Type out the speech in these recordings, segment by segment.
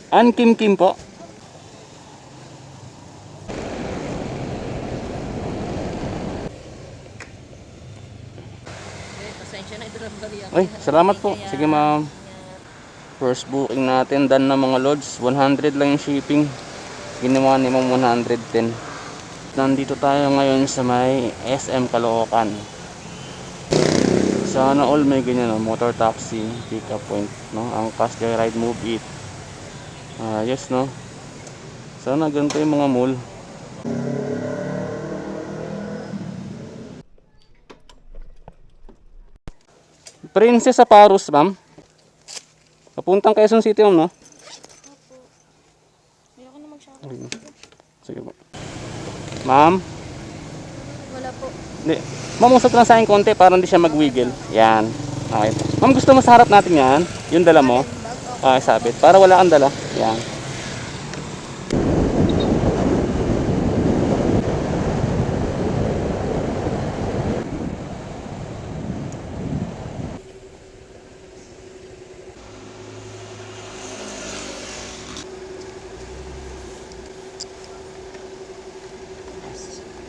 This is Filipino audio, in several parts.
Kim Kim po. Pasensya na, ito lang bali ako. Ay, salamat po. Sige ma'am. First booking natin, done na mga lods. 100 lang yung shipping. Ginawa ni ma'am 110. Nandito tayo ngayon sa may SM Caloocan. Sana all may ganyan, no? Motor taxi, pick up point, no? Angkas, Joyride, Move It. Yes, no? Sana ganito yung mga mall. Princess Aparos, ma'am. Papuntang Quezon City, ma'am, no? Hindi ako na mag-shower. Sige po. Ma'am? Wala po. Hindi. Ma'am, usap lang sa akin konti para hindi siya mag-wiggle. Yan. Okay. Ma'am, gusto mo sa harap natin yan? Yung dala mo? Okay, sabit. Para wala kang dala. Yan.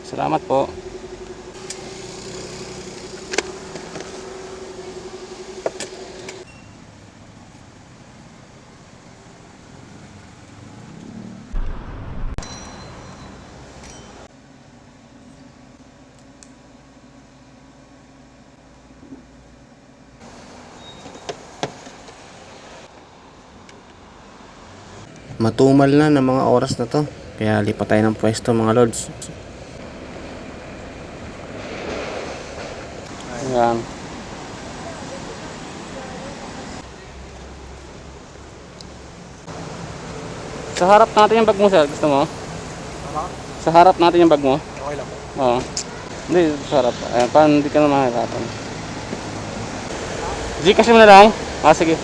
Salamat po. Matumal na ng mga oras na to. Kaya lipat tayo ng pwesto mga lords. Ayan. Sa harap natin yung bag mo, sir. Gusto mo? Ano? Sa harap natin yung bag mo. Okay lang po. Oo. Hindi, sa harap. Ayan, paano hindi ka na mahirapan. Gcash mo na lang. Sige.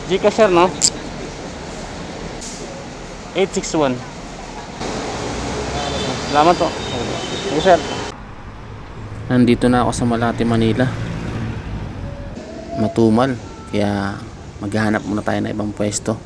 Gcash, no? 861. Salamat po. Okay, sir. Nandito na ako sa Malate, Manila. Matumal. Kaya maghahanap muna tayo ng ibang pwesto.